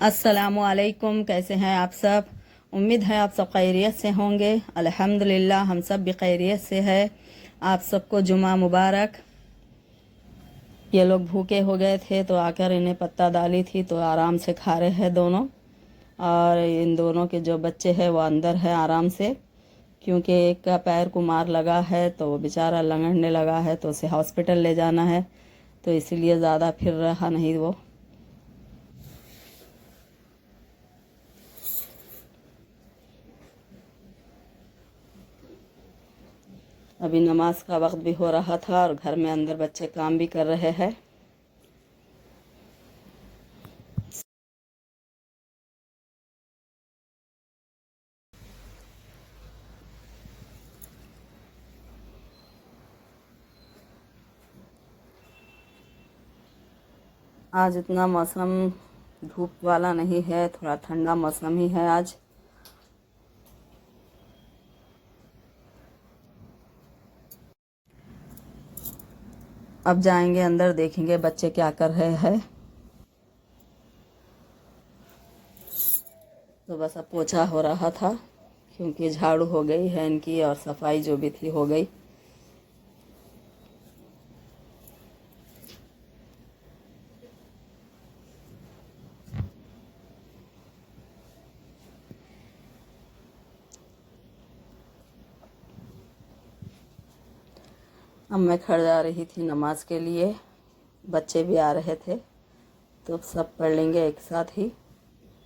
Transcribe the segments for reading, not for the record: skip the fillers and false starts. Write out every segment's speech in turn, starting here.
अस्सलामुअलैकुम। कैसे हैं आप सब? उम्मीद है आप सब खैरियत से होंगे। अल्हम्दुलिल्लाह हम सब भी खैरियत से है। आप सबको जुमा मुबारक। ये लोग भूखे हो गए थे तो आकर इन्हें पत्ता डाली थी तो आराम से खा रहे हैं दोनों। और इन दोनों के जो बच्चे हैं वो अंदर है आराम से, क्योंकि एक का पैर को मार लगा है तो वो बेचारा लंगड़ने लगा है तो उसे हॉस्पिटल ले जाना है, तो इसीलिए ज़्यादा फिर रहा नहीं वो। अभी नमाज का वक्त भी हो रहा था और घर में अंदर बच्चे काम भी कर रहे हैं। आज इतना मौसम धूप वाला नहीं है, थोड़ा ठंडा मौसम ही है आज। अब जाएंगे अंदर, देखेंगे बच्चे क्या कर रहे हैं। तो बस अब पोछा हो रहा था, क्योंकि झाड़ू हो गई है इनकी और सफाई जो भी थी हो गई। अब मैं खड़ जा रही थी नमाज के लिए, बच्चे भी आ रहे थे तो सब पढ़ लेंगे एक साथ ही,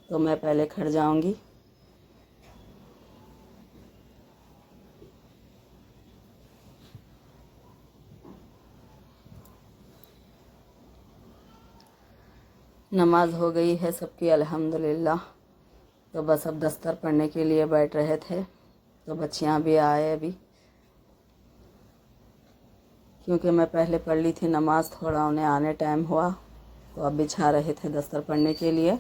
तो मैं पहले खड़ जाऊंगी। नमाज हो गई है सबकी अल्हम्दुलिल्लाह। तो बस अब दस्तर पढ़ने के लिए बैठ रहे थे, तो बच्चियां भी आए अभी, क्योंकि मैं पहले पढ़ ली थी नमाज, थोड़ा उन्हें आने टाइम हुआ तो अब बिछा रहे थे दस्तर पढ़ने के लिए।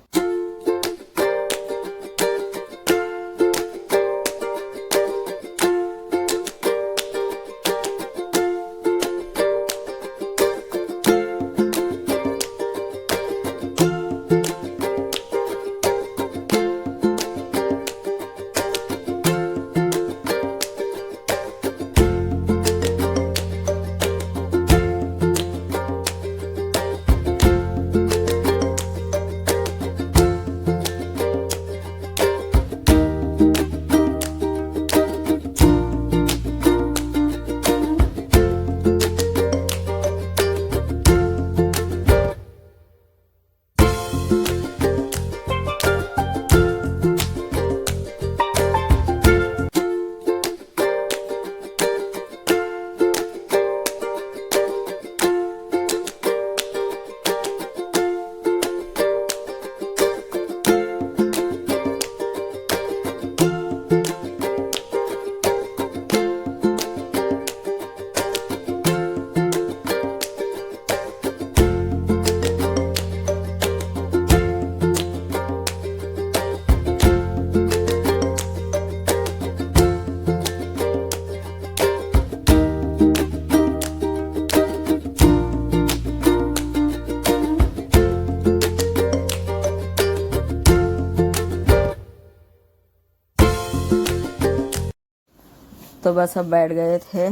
तो बस अब बैठ गए थे,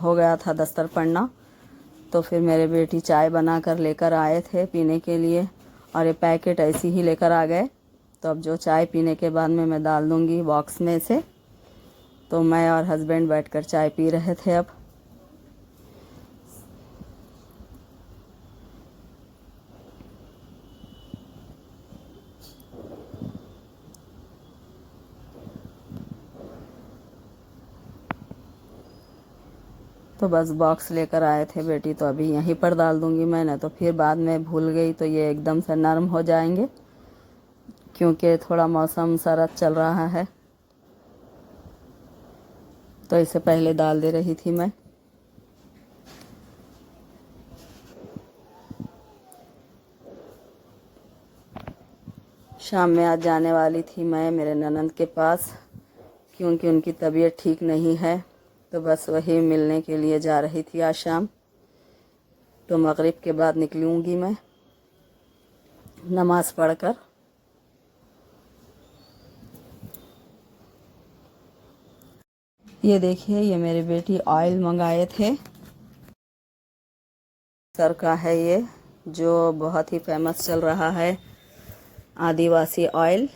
हो गया था दस्तर पढ़ना। तो फिर मेरे बेटी चाय बना कर लेकर आए थे पीने के लिए, और ये पैकेट ऐसी ही लेकर आ गए। तो अब जो चाय पीने के बाद में मैं डाल दूँगी बॉक्स में से। तो मैं और हस्बैंड बैठकर चाय पी रहे थे अब। तो बस बॉक्स लेकर आए थे बेटी, तो अभी यहीं पर डाल दूँगी मैंने, तो फिर बाद में भूल गई तो ये एकदम से नरम हो जाएंगे, क्योंकि थोड़ा मौसम सर्द चल रहा है, तो इसे पहले डाल दे रही थी मैं। शाम में आज जाने वाली थी मैं मेरे ननंद के पास, क्योंकि उनकी तबीयत ठीक नहीं है, तो बस वही मिलने के लिए जा रही थी आज शाम। तो मगरिब के बाद निकलूँगी मैं नमाज़ पढ़कर। ये देखिए, ये मेरी बेटी ऑयल मंगाए थे। सर का है ये, जो बहुत ही फेमस चल रहा है, आदिवासी ऑयल।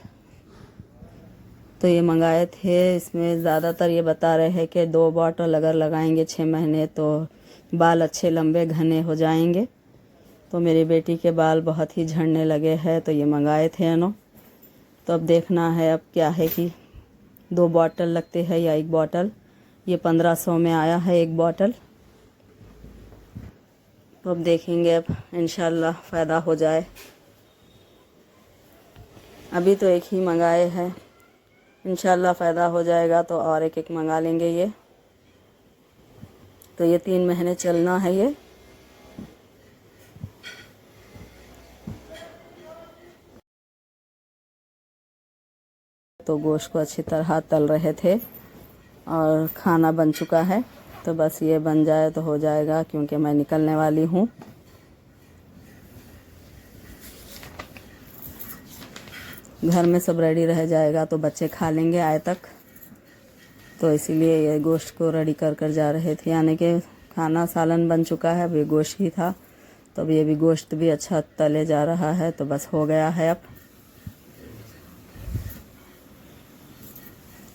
तो ये मंगाए थे। इसमें ज़्यादातर ये बता रहे हैं कि 2 बॉटल अगर लगाएंगे 6 महीने तो बाल अच्छे लंबे घने हो जाएंगे। तो मेरी बेटी के बाल बहुत ही झड़ने लगे हैं, तो ये मंगाए थे अनो। तो अब देखना है अब क्या है कि 2 बॉटल लगते हैं या 1 बॉटल। ये 1500 में आया है 1 बॉटल। तो अब देखेंगे, अब इंशाल्लाह फ़ायदा हो जाए। अभी तो एक ही मंगाए हैं, इंशाल्लाह फ़ायदा हो जाएगा तो और एक मंगा लेंगे ये। तो ये 3 महीने चलना है ये। तो गोश्त को अच्छी तरह तल रहे थे और खाना बन चुका है। तो बस ये बन जाए तो हो जाएगा, क्योंकि मैं निकलने वाली हूँ। घर में सब रेडी रह जाएगा तो बच्चे खा लेंगे आए तक। तो इसीलिए ये गोश्त को रेडी कर जा रहे थे, यानी कि खाना सालन बन चुका है, अभी गोश्त ही था। तो अब ये भी गोश्त भी अच्छा तले जा रहा है, तो बस हो गया है अब।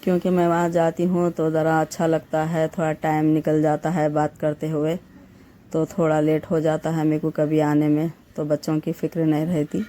क्योंकि मैं वहाँ जाती हूँ तो ज़रा अच्छा लगता है, थोड़ा टाइम निकल जाता है बात करते हुए, तो थोड़ा लेट हो जाता है मेरे को कभी आने में, तो बच्चों की फ़िक्र नहीं रहती।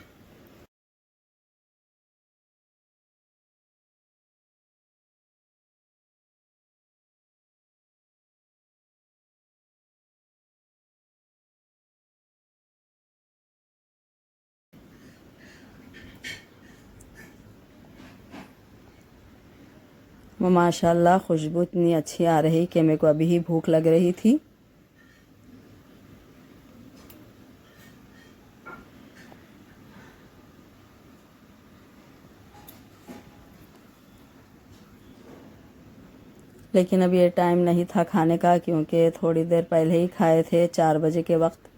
वो माशाल्लाह खुशबू इतनी अच्छी आ रही कि मेरे को अभी ही भूख लग रही थी। लेकिन अब ये टाइम नहीं था खाने का, क्योंकि थोड़ी देर पहले ही खाए थे 4 बजे के वक्त।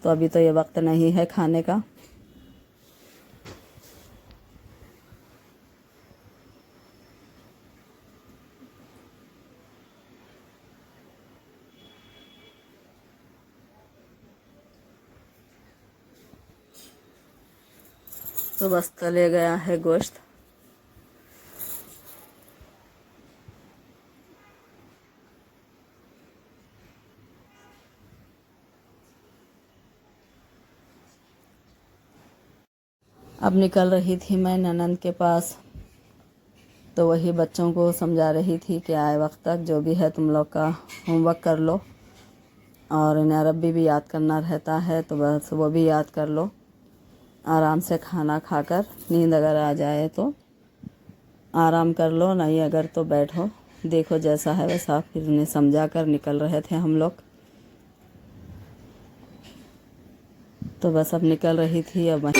तो अभी तो ये वक्त नहीं है खाने का। तो बस तले गया है गोश्त। अब निकल रही थी मैं ननंद के पास, तो वही बच्चों को समझा रही थी कि आए वक्त तक जो भी है तुम लोग का होमवर्क कर लो, और इन्हें अरबी भी याद करना रहता है, तो बस वो भी याद कर लो। आराम से खाना खाकर नींद अगर आ जाए तो आराम कर लो, नहीं अगर तो बैठो, देखो जैसा है वैसा। फिर उन्हें समझा कर निकल रहे थे हम लोग। तो बस अब निकल रही थी अब।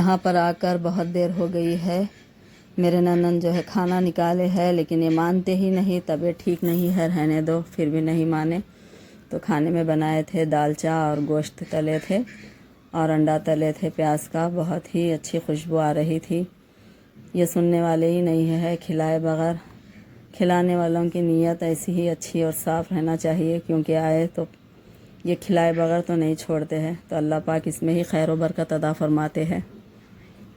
यहाँ पर आकर बहुत देर हो गई है। मेरे ननन जो है खाना निकाले है, लेकिन ये मानते ही नहीं, तबीयत ठीक नहीं है, रहने दो, फिर भी नहीं माने। तो खाने में बनाए थे दालचा और गोश्त तले थे और अंडा तले थे प्याज का। बहुत ही अच्छी खुशबू आ रही थी। ये सुनने वाले ही नहीं है खिलाए बगैर। खिलाने वालों की नीयत ऐसी ही अच्छी और साफ़ रहना चाहिए, क्योंकि आए तो ये खिलाए बगैर तो नहीं छोड़ते हैं। तो अल्लाह पाक इसमें ही खैर व बरकत अदा फरमाते हैं।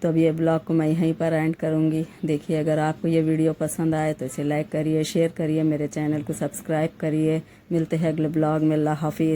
तो अब ये ब्लॉग को मैं यहीं पर एंड करूँगी। देखिए, अगर आपको ये वीडियो पसंद आए तो इसे लाइक करिए, शेयर करिए, मेरे चैनल को सब्सक्राइब करिए। मिलते हैं अगले ब्लॉग में। अल्लाह हाफिज़।